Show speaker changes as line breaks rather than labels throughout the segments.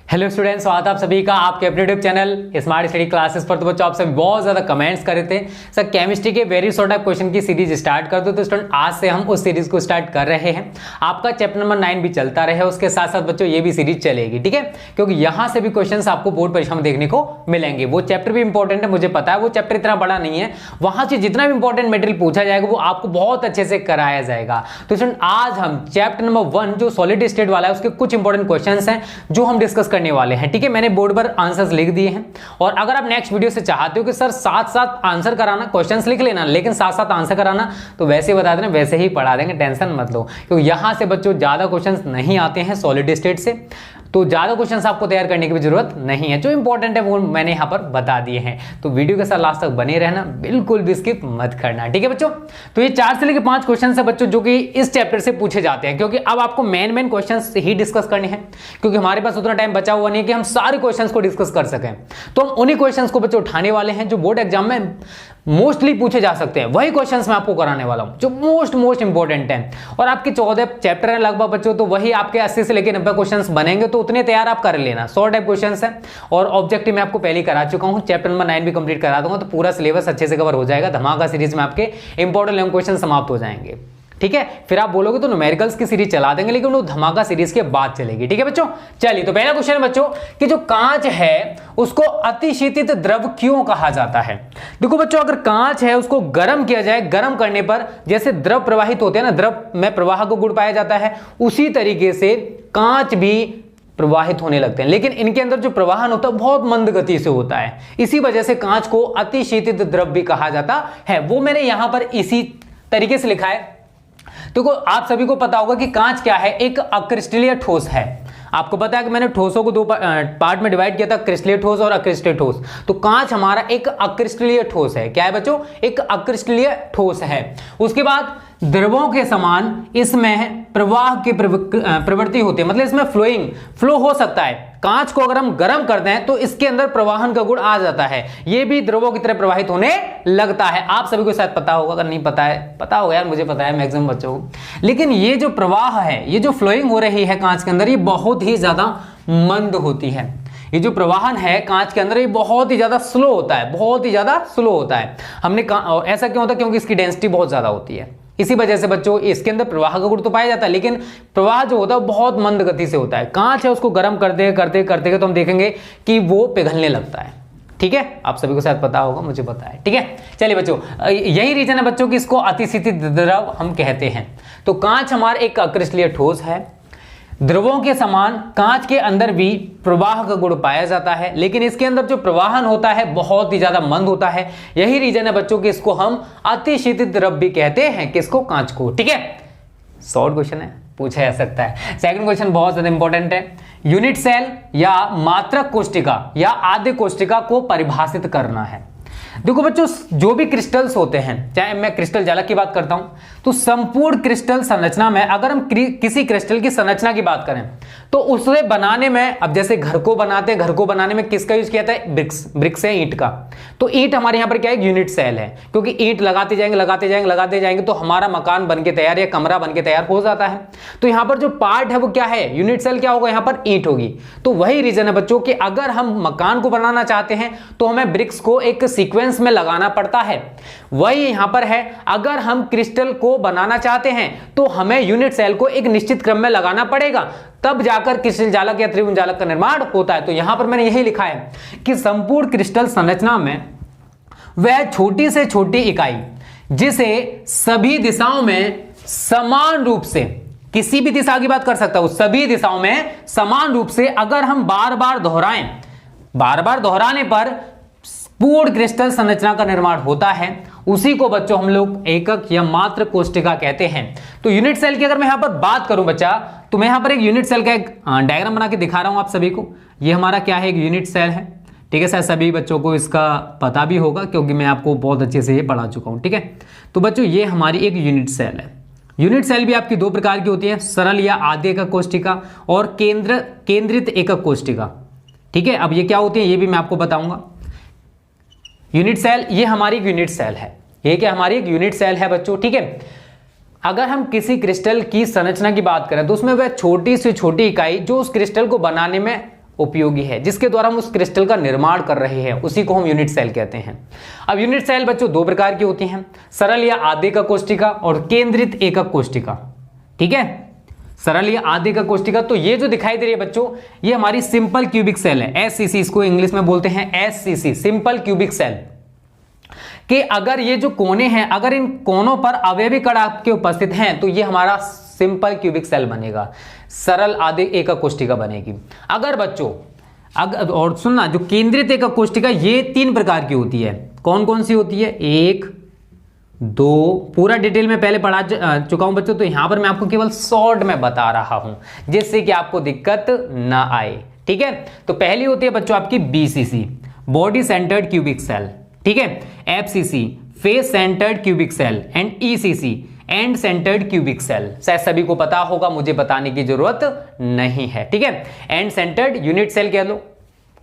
Hello students, स्वागत है आप सभी का आपके अपने YouTube channel smart study classes पर। तो बच्चों आप सभी बहुत ज्यादा कमेंट्स कर रहे थे सर केमिस्ट्री के वेरी शॉर्ट टाइप क्वेश्चन की सीरीज स्टार्ट कर दो। तो स्टूडेंट आज से हम उस सीरीज को स्टार्ट कर रहे हैं। आपका चैप्टर नंबर 9 भी चलता रहे, उसके साथ साथ बच्चों ये भी सीरीज चलेगी, ठीक है, क्योंकि यहाँ से भी क्वेश्चन आपको बोर्ड परीक्षा में देखने को मिलेंगे। वो चैप्टर भी इंपॉर्टेंट है, मुझे पता है, वो चैप्टर इतना बड़ा नहीं है, वहां से जितना भी इंपॉर्टेंट मटेरियल पूछा जाएगा वो आपको बहुत अच्छे से कराया जाएगा। तो स्टूडेंट आज हम चैप्टर नंबर 1 जो सॉलिड स्टेट वाला है उसके कुछ इंपॉर्टेंट क्वेश्चन हैं जो हम डिस्कस करने वाले हैं, ठीक है। मैंने बोर्ड पर आंसर्स लिख दिए हैं और अगर आप नेक्स्ट वीडियो से चाहते हो कि सर साथ साथ आंसर कराना, क्वेश्चंस लिख लेना लेकिन साथ साथ आंसर कराना, तो वैसे ही बता देना, वैसे ही पढ़ा देंगे, टेंशन मत लो, क्योंकि यहां से बच्चों ज्यादा क्वेश्चंस नहीं आते हैं सॉलिड स्टेट से, तो ज्यादा क्वेश्चंस आपको तैयार करने की भी जरूरत नहीं है। जो इंपॉर्टेंट है वो मैंने यहां पर बता दिए हैं। तो वीडियो के साथ लास्ट तक बने रहना, बिल्कुल भी स्किप मत करना, ठीक है बच्चों। तो ये 4 से लेकर 5 क्वेश्चन है बच्चों जो कि इस चैप्टर से पूछे जाते हैं, क्योंकि अब आपको मेन क्वेश्चंस ही डिस्कस करने हैं, क्योंकि हमारे पास उतना टाइम बचा हुआ नहीं है कि हम सारे क्वेश्चंस को डिस्कस कर सकें। तो हम उन्हीं क्वेश्चंस को बच्चों उठाने वाले हैं जो बोर्ड एग्जाम में मोस्टली पूछे जा सकते हैं, वही क्वेश्चंस मैं आपको कराने वाला हूं जो मोस्ट इंपॉर्टेंट है। और आपके 14 चैप्टर है लगभग बच्चों, तो वही आपके 80 से लेकर 90 क्वेश्चंस बनेंगे, तो उतने तैयार आप कर लेना। 100 टाइप क्वेश्चंस है और ऑब्जेक्टिव मैं आपको पहले ही करा चुका हूं, चैप्टर नंबर 9 भी कंप्लीट करा दूंगा, तो पूरा सिलेबस अच्छे से कवर हो जाएगा। धमाका सीरीज में आपके इंपॉर्टेंट लॉन्ग क्वेश्चन समाप्त हो जाएंगे, ठीक है। फिर आप बोलोगे तो न्यूमेरिकल्स की सीरीज चला देंगे, लेकिन वो धमाका सीरीज के बाद चलेगी, ठीक है बच्चों। चलिए, तो पहला क्वेश्चन है बच्चों कि जो कांच है उसको अतिशीतित द्रव क्यों कहा जाता है। देखो बच्चों, अगर कांच है उसको गर्म किया जाए, गर्म करने पर जैसे द्रव प्रवाहित होते हैं ना, द्रव में प्रवाह को गुण पाया जाता है, उसी तरीके से कांच भी प्रवाहित होने लगते हैं, लेकिन इनके अंदर जो प्रवाहन होता है बहुत मंद गति से होता है। इसी वजह से कांच को अतिशीतित द्रव भी कहा जाता है। वो मैंने यहां पर इसी तरीके से लिखा है। तो आप सभी को पता होगा कि कांच क्या है, एक अक्रिस्टलीय ठोस है। आपको पता है कि मैंने ठोसों को 2 पार्ट में डिवाइड किया था, क्रिस्टलीय ठोस और अक्रिस्टलीय ठोस। तो कांच हमारा एक अक्रिस्टलीय ठोस है। क्या है बच्चों? एक अक्रिस्टलीय ठोस है। उसके बाद द्रवों के समान इसमें प्रवाह की प्रवृत्ति होती है, मतलब इसमें फ्लो हो सकता है। कांच को अगर हम गर्म कर दें तो इसके अंदर प्रवाहन का गुण आ जाता है, ये भी द्रवों की तरह प्रवाहित होने लगता है। आप सभी को शायद पता होगा, अगर नहीं पता है, पता होगा यार, मुझे पता है मैक्सिमम बच्चों को। लेकिन ये जो प्रवाह है, ये जो फ्लोइंग हो रही है कांच के अंदर, ये बहुत ही ज्यादा मंद होती है। ये जो प्रवाहन है कांच के अंदर, ये बहुत ही ज्यादा स्लो होता है, बहुत ही ज्यादा स्लो होता है। ऐसा क्यों होता है? क्योंकि इसकी डेंसिटी बहुत ज्यादा होती है। इसी वजह से बच्चों इसके अंदर प्रवाह का गुण तो पाया जाता है, लेकिन प्रवाह जो होता है वो बहुत मंद गति से होता है। कांच है, उसको गर्म करते तो हम देखेंगे कि वो पिघलने लगता है, ठीक है। आप सभी को शायद पता होगा, मुझे पता है, ठीक है। चलिए बच्चों, यही रीजन है बच्चों कि इसको अतिशीतित द्रव हम कहते हैं। तो कांच हमारा एक अक्रिस्टलीय ठोस है। द्रवों के समान कांच के अंदर भी प्रवाह का गुण पाया जाता है, लेकिन इसके अंदर जो प्रवाहन होता है बहुत ही ज्यादा मंद होता है। यही रीजन है बच्चों कि इसको हम अतिशीतित द्रव भी कहते हैं, किसको? कांच को, ठीक है। शॉर्ट क्वेश्चन है, पूछा जा सकता है। सेकंड क्वेश्चन बहुत ज्यादा इंपॉर्टेंट है। यूनिट सेल या मात्रक कोष्टिका या आद्य कोष्टिका को परिभाषित करना है। देखो बच्चों, जो भी क्रिस्टल्स होते हैं, चाहे मैं क्रिस्टल जालक की बात करता हूं, तो संपूर्ण क्रिस्टल संरचना में अगर हम किसी क्रिस्टल की संरचना की बात करें तो उसे बनाने में, अब जैसे घर को बनाने में किसका यूज किया था? ब्रिक्स है, ईंट का। तो ईंट हमारे यहां पर क्या है? यूनिट सेल है, क्योंकि ईंट लगाते जाएंगे तो हमारा मकान बनके तैयार या कमरा बनके तैयार हो जाता है। तो यहां पर जो पार्ट है वो क्या है? यूनिट सेल क्या होगा? यहां पर ईंट होगी। तो वही रीजन है बच्चों कि अगर हम मकान को बनाना चाहते हैं तो हमें ब्रिक्स को एक सीक्वेंस में लगाना पड़ता है। वही यहां पर है, अगर हम क्रिस्टल को बनाना चाहते हैं तो हमें यूनिट सेल को एक निश्चित क्रम में लगाना पड़ेगा, तब जाकर क्रिस्टल जालक या त्रिभुज जालक का निर्माण होता है। तो यहां पर मैंने यही लिखा है कि संपूर्ण क्रिस्टल संरचना में वह छोटी से छोटी इकाई जिसे सभी दिशाओं में समान रूप से, किसी भी दिशा की बात कर सकता हूं, सभी दिशाओं में समान रूप से अगर हम बार बार दोहराने पर पूर्ण क्रिस्टल संरचना का निर्माण होता है, उसी को बच्चों हम लोग एकक या मात्र कोष्टिका कहते हैं। तो यूनिट सेल की अगर मैं यहां पर बात करूं बच्चा, तो मैं यहां पर एक यूनिट सेल का एक डायग्राम बना के दिखा रहा हूं आप सभी को। ये हमारा क्या है? एक यूनिट सेल है, ठीक है। शायद सभी बच्चों को इसका पता भी होगा क्योंकि मैं आपको बहुत अच्छे से ये पढ़ा चुका हूं, ठीक है। तो बच्चों ये हमारी एक यूनिट सेल है। यूनिट सेल भी आपकी 2 प्रकार की होती है, सरल या आद्य एकक कोष्टिका और केंद्रित एकक कोष्टिका, ठीक है। अब ये क्या होती है ये भी मैं आपको बताऊंगा। यूनिट सेल, ये हमारी एक यूनिट सेल है, ये क्या? हमारी एक यूनिट सेल है बच्चों, ठीक है। अगर हम किसी क्रिस्टल की संरचना की बात करें तो उसमें वह छोटी से छोटी इकाई जो उस क्रिस्टल को बनाने में उपयोगी है, जिसके द्वारा हम उस क्रिस्टल का निर्माण कर रहे हैं, उसी को हम यूनिट सेल कहते हैं। अब यूनिट सेल बच्चों दो प्रकार की होती हैं, सरल या आधे एकक कोशिका और केंद्रित एकक कोशिका। ठीक है, सरल या आधे एकक कोशिका। तो ये जो दिखाई दे रही है बच्चों, ये हमारी सिंपल क्यूबिक सेल है, एससीसी इसको इंग्लिश में बोलते हैं, एससीसी सिंपल क्यूबिक सेल। कि अगर ये जो कोने हैं, अगर इन कोनों पर अवयवी कण आपके उपस्थित हैं तो ये हमारा सिंपल क्यूबिक सेल बनेगा, सरल आधे एकक कोशिका बनेगी। अगर बच्चों और सुनना, जो केंद्रित एकक कोशिका ये तीन प्रकार की होती है। कौन कौन सी होती है? एक, दो, पूरा डिटेल में पहले पढ़ा चुका हूं बच्चों, तो यहां पर मैं आपको केवल शॉर्ट में बता रहा हूं जिससे कि आपको दिक्कत ना आए। ठीक है, तो पहली होती है बच्चों आपकी BCC, body centred cubic cell. ठीक है, FCC, face centred cubic cell, and ECC, end centred cubic cell. शायद सभी को पता होगा, मुझे बताने की जरूरत नहीं है। ठीक है, एंड सेंटर्ड यूनिट सेल कह लो,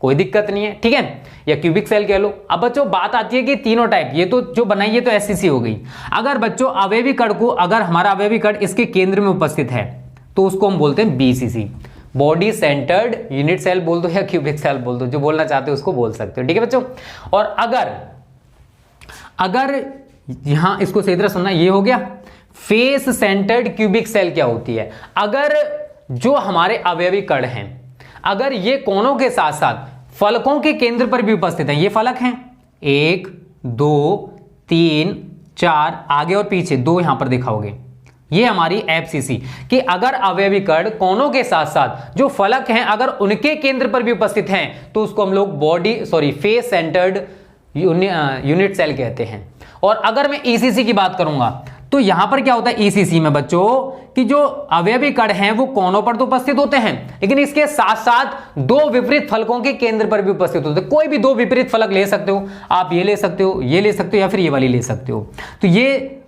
कोई दिक्कत नहीं है। ठीक है, या क्यूबिक सेल कह लो। अब बच्चों बात आती है कि तीनों टाइप, ये तो जो बनाई है तो एससीसी हो गई। अगर बच्चों अवयवी कण को, अगर हमारा अवयवी कण इसके केंद्र में उपस्थित है तो उसको हम बोलते हैं BCC, body centred unit cell बोल दो या क्यूबिक सेल बोल दो, जो बोलना चाहते हो उसको बोल सकते हो। ठीक है बच्चों, और अगर यहां इसको सही तरह सुनना, ये हो गया फेस सेंटर्ड क्यूबिक सेल। क्या होती है? अगर जो हमारे अवयवी कण हैं, अगर ये कोनों के साथ साथ फलकों के केंद्र पर भी उपस्थित हैं, ये फलक हैं 1, 2, 3, 4, आगे और पीछे 2 यहां पर दिखाओगे, ये हमारी एफसीसी। कि अगर अवयवी कण कोनों के साथ साथ जो फलक हैं अगर उनके केंद्र पर भी उपस्थित हैं तो उसको हम लोग फेस सेंटर्ड यूनिट सेल कहते हैं। और अगर मैं ईसीसी की बात करूंगा तो यहां पर क्या होता है ईसीसी में बच्चों, कि जो अवयवी कण हैं वो कोनों पर तो उपस्थित होते हैं, लेकिन इसके साथ साथ 2 विपरीत फलकों के केंद्र पर भी उपस्थित होते हैं। कोई भी 2 विपरीत फलक ले सकते हो आप, ये ले सकते हो, ये ले सकते हो, या फिर ये वाली ले सकते हो। तो ये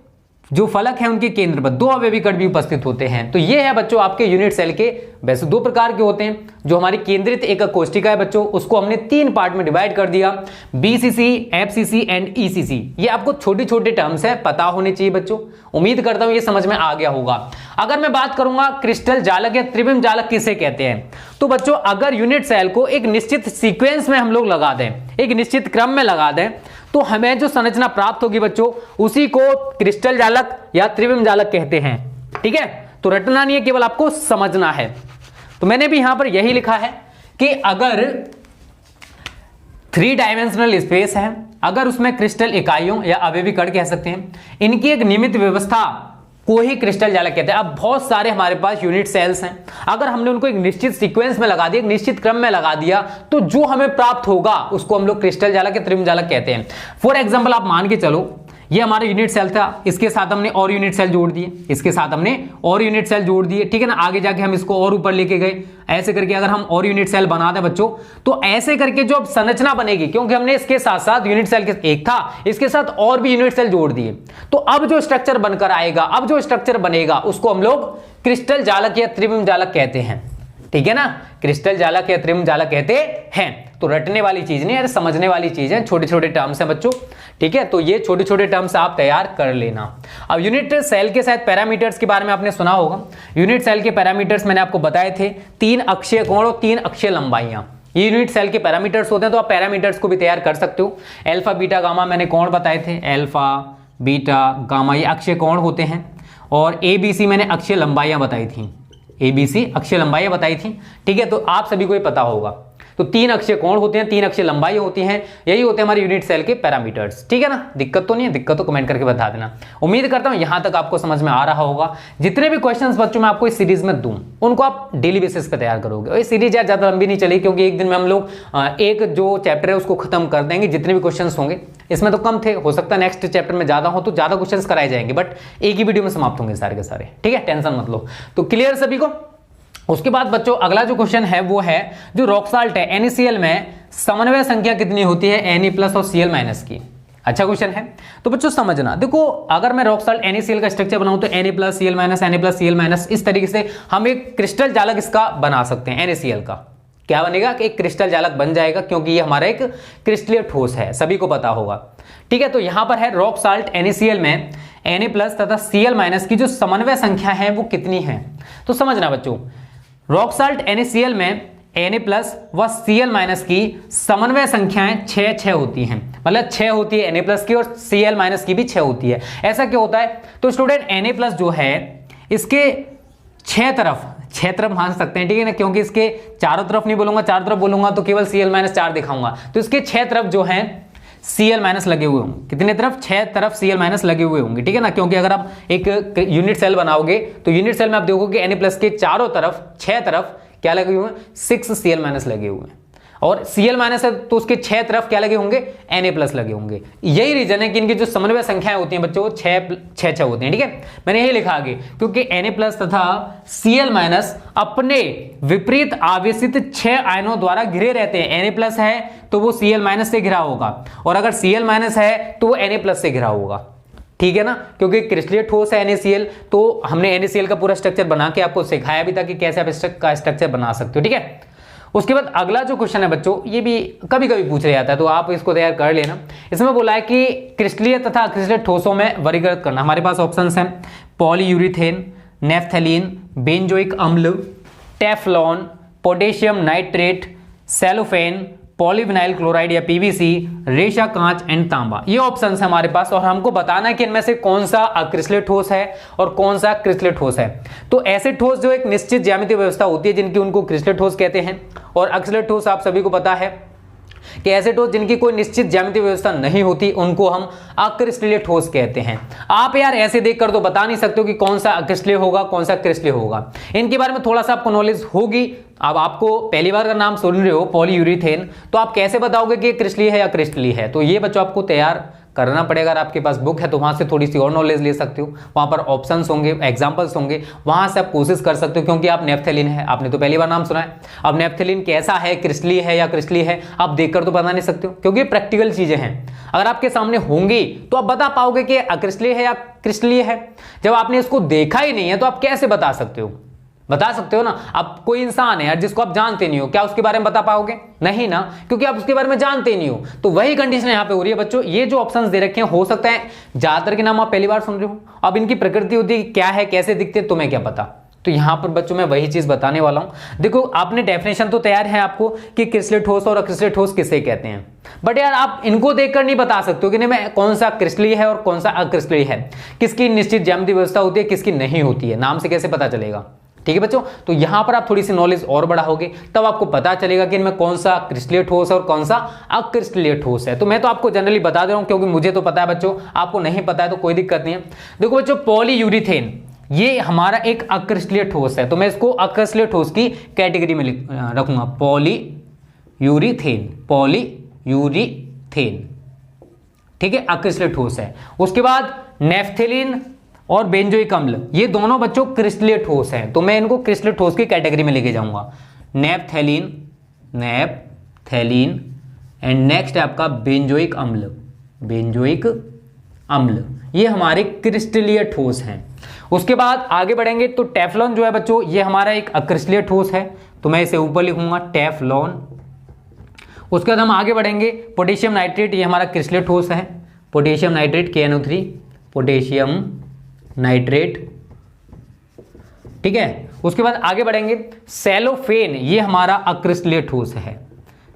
जो फलक है उनके केंद्र पर 2 अवयवी कण भी उपस्थित होते हैं। तो ये है बच्चों आपके यूनिट सेल के, वैसे 2 प्रकार के होते हैं। जो हमारी केंद्रित एकक कोशिका है बच्चों, उसको हमने 3 पार्ट में डिवाइड कर दिया, बीसीसी, एफसीसी एंड ईसीसी। ये आपको छोटे छोटे टर्म्स है, पता होने चाहिए बच्चों। उम्मीद करता हूं ये समझ में आ गया होगा। अगर मैं बात करूंगा क्रिस्टल जालक या त्रिविम जालक किसे कहते हैं, तो बच्चों अगर यूनिट सेल को एक निश्चित सीक्वेंस में हम लोग लगा दें, एक निश्चित क्रम में लगा दें, तो हमें जो संरचना प्राप्त होगी बच्चों उसी को क्रिस्टल जालक या त्रिविम जालक कहते हैं। ठीक है, तो रटना नहीं है, केवल आपको समझना है। तो मैंने भी यहां पर यही लिखा है कि अगर 3 डायमेंशनल स्पेस है, अगर उसमें क्रिस्टल इकाइयों या अवयवी कण कह सकते हैं, इनकी एक नियमित व्यवस्था को ही क्रिस्टल जालक कहते हैं। अब बहुत सारे हमारे पास यूनिट सेल्स हैं, अगर हमने उनको एक निश्चित सीक्वेंस में लगा दिया, एक निश्चित क्रम में लगा दिया, तो जो हमें प्राप्त होगा उसको हम लोग क्रिस्टल जालक या त्रिविम जालक कहते हैं। फॉर एग्जांपल आप मान के चलो ये हमारा यूनिट सेल था, इसके साथ हमने और यूनिट सेल जोड़ दिए, इसके साथ हमने और यूनिट सेल जोड़ दिए। ठीक है ना, आगे जाके हम इसको और ऊपर लेके गए, ऐसे करके अगर हम और यूनिट सेल बना दें बच्चों, तो ऐसे करके जो अब संरचना बनेगी, क्योंकि हमने इसके साथ साथ यूनिट सेल के एक था, इसके साथ और भी यूनिट सेल जोड़ दिए, तो अब जो स्ट्रक्चर बनकर आएगा, अब जो स्ट्रक्चर बनेगा उसको हम लोग क्रिस्टल जालक या त्रिविम जालक कहते हैं। ठीक है ना, क्रिस्टल जालक या त्रिविम जालक कहते हैं। तो रटने वाली चीज नहीं है, समझने वाली चीज है, छोटे छोटे टर्म्स हैं बच्चों। ठीक है, तो ये छोटे छोटे टर्म्स आप तैयार कर लेना। अब यूनिट सेल के साथ पैरामीटर्स के बारे में आपने सुना होगा। यूनिट सेल के पैरामीटर्स मैंने आपको बताए थे, 3 अक्षीय कोण और 3 अक्षीय लंबाइयां, ये यूनिट सेल के पैरामीटर्स होते हैं। तो आप पैरामीटर्स को भी तैयार कर सकते हो। अल्फा बीटा गामा मैंने कोण बताए थे, अल्फा बीटा गामा ये अक्षीय कोण होते हैं, और ABC मैंने अक्षीय लंबाइयां बताई थी, ABC अक्षीय लंबाइयां बताई थी। ठीक है, तो आप सभी को ये पता होगा। तो 3 अक्षीय कोण होते हैं, 3 अक्षीय लंबाई होती हैं, यही होते हैं हमारे यूनिट सेल के पैरामीटर्स। ठीक है ना, दिक्कत तो नहीं है, दिक्कत तो कमेंट करके बता देना। उम्मीद करता हूं यहां तक आपको समझ में आ रहा होगा। जितने भी क्वेश्चंस बच्चों मैं आपको इस सीरीज में दूं उनको आप डेली बेसिस पे तैयार करोगे। और ये सीरीज यार ज्यादा लंबी नहीं चलेगी, क्योंकि एक दिन में हम लोग एक जो चैप्टर है उसको खत्म कर देंगे। जितने भी क्वेश्चन होंगे, इसमें तो कम थे, हो सकता है नेक्स्ट चैप्टर में ज्यादा हो तो ज्यादा क्वेश्चन कराए जाएंगे, बट एक ही वीडियो में समाप्त होंगे सारे के सारे। ठीक है, टेंशन मत लो। तो क्लियर सभी को। उसके बाद बच्चों अगला जो क्वेश्चन है वो है जो रॉक साल्ट है NaCl में समन्वय संख्या कितनी होती है Na+ और Cl- की। अच्छा क्वेश्चन है, तो बच्चों समझना। देखो अगर मैं रॉक साल्ट NaCl का स्ट्रक्चर बनाऊं तो Na+, Cl-, इस तरीके से हम एक क्रिस्टल जालक इसका बना सकते हैं। NaCl का क्या बनेगा कि एक क्रिस्टल जालक बन जाएगा, क्योंकि ये हमारा एक क्रिस्टलीय ठोस है, सभी को पता होगा। ठीक है, तो यहां पर है रॉक साल्ट NaCl में Na+ तथा Cl- की जो समन्वय संख्या है वो कितनी है। तो समझना बच्चों, रॉक साल्ट NaCl में Na प्लस व Cl माइनस की समन्वय संख्याएं 6 होती हैं, मतलब 6 होती है Na प्लस की और Cl माइनस की भी 6 होती है। ऐसा क्यों होता है? तो स्टूडेंट Na प्लस जो है इसके 6 तरफ मान सकते हैं, ठीक है ना, क्योंकि इसके चारों तरफ नहीं बोलूंगा, चारों तरफ बोलूंगा तो केवल Cl माइनस 4 दिखाऊंगा, तो इसके 6 तरफ जो है Cl माइनस लगे हुए होंगे। कितने तरफ? 6 तरफ Cl माइनस लगे हुए होंगे, ठीक है ना, क्योंकि अगर आप एक यूनिट सेल बनाओगे तो यूनिट सेल में आप देखोगे Na प्लस के चारों तरफ 6 तरफ क्या लगे हुए हैं? 6 Cl माइनस लगे हुए हैं, और Cl माइनस है तो उसके 6 तरफ क्या लगे होंगे? Na प्लस लगे होंगे। यही रीजन है कि इनकी जो समन्वय संख्याएं होती हैं बच्चों वो 6 होती हैं, ठीक है। मैंने यही लिखा आगे, क्योंकि Na प्लस तथा Cl माइनस अपने विपरीत आवेशित 6 आयनों द्वारा घिरे रहते हैं। Na प्लस है तो वो Cl माइनस से घिरा होगा, और अगर Cl माइनस है तो वो Na प्लस से घिरा होगा, ठीक है ना, क्योंकि क्रिस्टलीय ठोस है NaCl, तो हमने NaCl का पूरा स्ट्रक्चर बना के आपको सिखाया भी था कि कैसे आप इसका स्ट्रक्चर बना सकते हो, ठीक है। उसके बाद अगला जो क्वेश्चन है बच्चों, ये भी कभी कभी पूछ लिया जाता है, तो आप इसको तैयार कर लेना। इसमें बोला है कि क्रिस्टलीय तथा अक्रिस्टलीय ठोसों में वर्गीकृत करना। हमारे पास ऑप्शंस हैं पॉलीयूरिथेन, नेफ्थलीन, बेंजोइक अम्ल, Teflon, potassium nitrate, cellophane, polyvinyl chloride या पीवीसी, रेशा कांच एंड तांबा। ये ऑप्शंस है हमारे पास, और हमको बताना है कि इनमें से कौन सा अक्रिस्टलीय ठोस है और कौन सा क्रिस्टलीय ठोस है। तो ऐसे ठोस जो एक निश्चित ज्यामितीय व्यवस्था होती है जिनकी उनको क्रिस्टलीय ठोस कहते हैं, और अक्रिस्टलीय ठोस आप सभी को पता है कि ऐसे ठोस जिनकी कोई निश्चित ज्यामितीय व्यवस्था नहीं होती उनको हम अक्रिस्टलीय ठोस कहते हैं। आप यार ऐसे देखकर तो बता नहीं सकते हो कि कौन सा अक्रिस्टलीय होगा कौन सा क्रिस्टलीय होगा, इनके बारे में थोड़ा सा आपको नॉलेज होगी। अब आपको पहली बार का नाम सुन रहे हो पॉलीयूरिथेन, तो आप कैसे बताओगे कि क्रिस्टलीय है या क्रिस्टलीय है? तो ये बच्चों आपको तैयार करना पड़ेगा। अगर आपके पास बुक है तो वहां से थोड़ी सी और नॉलेज ले सकते हो, वहां पर ऑप्शंस होंगे, एग्जांपल्स होंगे, वहां से आप कोशिश कर सकते हो। क्योंकि आप नेफ्थलीन है, आपने तो पहली बार नाम सुना है, अब नेफ्थलीन कैसा है, क्रिस्टलीय है या क्रिस्टलीय है, आप देखकर तो बता नहीं सकते हो, क्योंकि प्रैक्टिकल चीजें हैं। अगर आपके सामने होंगी तो आप बता पाओगे कि अक्रिस्टलीय है या क्रिस्टलीय है। जब आपने इसको देखा ही नहीं है तो आप कैसे बता सकते हो? बता सकते हो ना। अब कोई इंसान है यार जिसको आप जानते नहीं हो, क्या उसके बारे में बता पाओगे? नहीं ना, क्योंकि आप उसके बारे में जानते ही नहीं हो। तो वही कंडीशन यहाँ पे हो रही है बच्चों। ये जो ऑप्शंस दे रखे हैं, हो सकता है ज्यादातर के नाम आप पहली बार सुन रहे हो, अब इनकी प्रकृति होती है क्या है, कैसे दिखते हैं, तुम्हें क्या पता। तो यहाँ पर बच्चों मैं वही चीज बताने वाला हूं। देखो आपने डेफिनेशन तो तैयार है आपको कि क्रिस्टलीय ठोस और अक्रिस्टलीय ठोस किसे कहते हैं, बट यार आप इनको देखकर नहीं बता सकते हो कि नहीं मैं कौन सा क्रिस्टलीय है और कौन सा अक्रिस्टलीय है, किसकी निश्चित ज्यामितीय व्यवस्था होती है किसकी नहीं होती है, नाम से कैसे पता चलेगा? ठीक है बच्चों, तो यहां पर आप थोड़ी सी नॉलेज और बढ़ाओगे तब आपको पता चलेगा कि इनमें कौन सा क्रिस्टलीय ठोस है और कौन सा अक्रिस्टलीय ठोस है। तो मैं तो आपको जनरली बता दे रहा हूं क्योंकि मुझे तो पता है बच्चों, आपको नहीं पता है तो कोई दिक्कत नहीं है। देखो बच्चों, पॉलीयूरिथेन ये हमारा एक अक्रिस्टलीय ठोस है, तो मैं इसको अक्रिस्टलीय ठोस की कैटेगरी में रखूंगा। पॉलीयूरिथेन, पॉलीयूरिथेन, ठीक है, अक्रिस्टलीय ठोस है। उसके बाद नेफ्थलीन और बेंजोइक अम्ल, ये दोनों बच्चों क्रिस्टलीय ठोस हैं, तो मैं इनको क्रिस्टलीय ठोस की कैटेगरी में लेके जाऊंगा। नेफ्थलीन, नेफ्थलीन एंड नेक्स्ट है आपका बेंजोइक अम्ल, बेंजोइक अम्ल, ये हमारे क्रिस्टलीय ठोस हैं। उसके बाद आगे बढ़ेंगे तो टेफ्लॉन जो है बच्चों, ये हमारा एक अक्रिस्टलीय ठोस है, तो मैं इसे ऊपर लिखूंगा टेफ्लॉन। उसके बाद हम आगे बढ़ेंगे, पोटेशियम नाइट्रेट, ये हमारा क्रिस्टलीय ठोस है, potassium nitrate KNO3, potassium nitrate, ठीक है। उसके बाद आगे बढ़ेंगे, सेलोफेन, ये हमारा अक्रिस्टलीय ठोस है,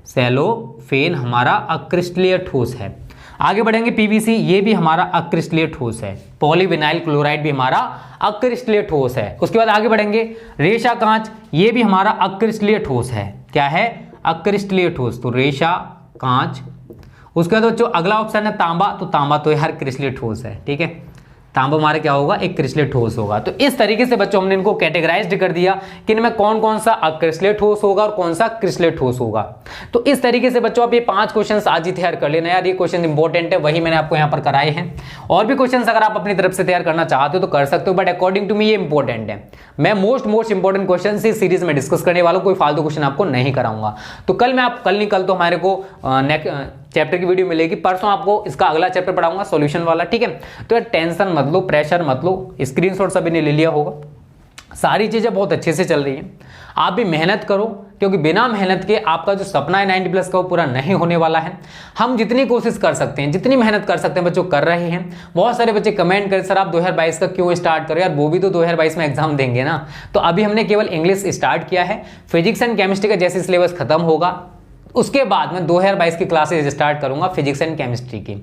सेलोफेन हमारा अक्रिस्टलीय ठोस है। आगे बढ़ेंगे PVC, ये भी हमारा अक्रिस्टलीय ठोस है। पॉलीविनाइल क्लोराइड भी हमारा अक्रिस्टलीय ठोस है। उसके बाद आगे बढ़ेंगे, रेशा कांच, ये भी हमारा अक्रिस्टलीय ठोस है। क्या है? अक्रिस्टलीय ठोस, तो रेशा कांच। उसके बाद बच्चों अगला ऑप्शन है तांबा, तो तांबा तो यार क्रिस्टलीय ठोस है, ठीक है, तांबा हमारा क्या होगा? एक क्रिस्टलीय ठोस होगा। तो इस तरीके से बच्चों हमने इनको कैटेगराइज्ड कर दिया कि इनमें कौन कौन सा अक्रिस्टलीय ठोस होगा और कौन सा क्रिस्टलीय ठोस होगा। तो इस तरीके से बच्चों आप ये 5 क्वेश्चंस आज ही तैयार कर लेना यार, ये क्वेश्चन इंपॉर्टेंट है, वही मैंने आपको यहाँ पर कराए हैं। और भी क्वेश्चंस अगर आप अपनी तरफ से तैयार करना चाहते हो तो कर सकते हो, बट अकॉर्डिंग टू मी ये इंपॉर्टेंट है। मैं मोस्ट इंपॉर्टेंट क्वेश्चन इस सीरीज में डिस्कस करने वाला हूं, कोई फालतू क्वेश्चन आपको नहीं कराऊंगा। तो कल नहीं कल तो हमारे को नेक्स्ट चैप्टर की वीडियो मिलेगी, परसों आपको इसका अगला चैप्टर पढ़ाऊंगा सॉल्यूशन वाला, ठीक है। तो यार टेंशन मत लो, प्रेशर मत लो, स्क्रीनशॉट सभी ने ले लिया होगा, सारी चीजें बहुत अच्छे से चल रही हैं। आप भी मेहनत करो, क्योंकि बिना मेहनत के आपका जो सपना है 90 प्लस का वो पूरा नहीं होने वाला है। हम जितनी कोशिश कर सकते हैं, जितनी मेहनत कर सकते हैं बच्चों कर रहे हैं। बहुत सारे बच्चे कमेंट करें सर आप 2022 का क्यों स्टार्ट करो यार, वो भी तो 2022 में एग्जाम देंगे ना। तो अभी हमने केवल इंग्लिश स्टार्ट किया है, फिजिक्स एंड केमिस्ट्री का जैसे सिलेबस खत्म होगा उसके बाद मैं 2022 की क्लासेज स्टार्ट करूंगा फिजिक्स एंड केमिस्ट्री की,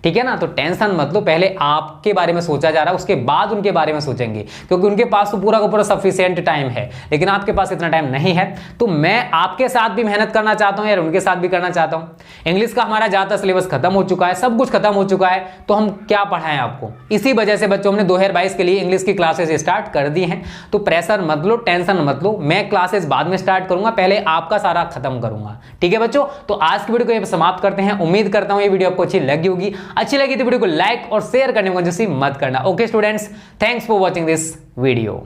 ठीक है ना। तो टेंशन मत लो, पहले आपके बारे में सोचा जा रहा है, उसके बाद उनके बारे में सोचेंगे, क्योंकि उनके पास तो पूरा का पूरा सफिशिएंट टाइम है, लेकिन आपके पास इतना टाइम नहीं है। तो मैं आपके साथ भी मेहनत करना चाहता हूं यार, उनके साथ भी करना चाहता हूं। इंग्लिश का हमारा ज्यादा सिलेबस खत्म हो चुका है, सब कुछ खत्म हो चुका है, तो हम क्या पढ़ाएं आपको। इसी वजह से बच्चों हमने 2022 के लिए इंग्लिश की क्लासेज स्टार्ट कर दी हैं। तो प्रेशर मत लो, टेंशन मत लो, मैं क्लासेस बाद में स्टार्ट करूंगा, पहले आपका सारा खत्म करूंगा, ठीक है बच्चों। तो आज की वीडियो को यहीं समाप्त करते हैं। उम्मीद करता हूं ये वीडियो आपको अच्छी लगी होगी। अच्छी लगी तो वीडियो को लाइक और शेयर करने में कंजूसी मत करना। Okay students, thanks for watching this video.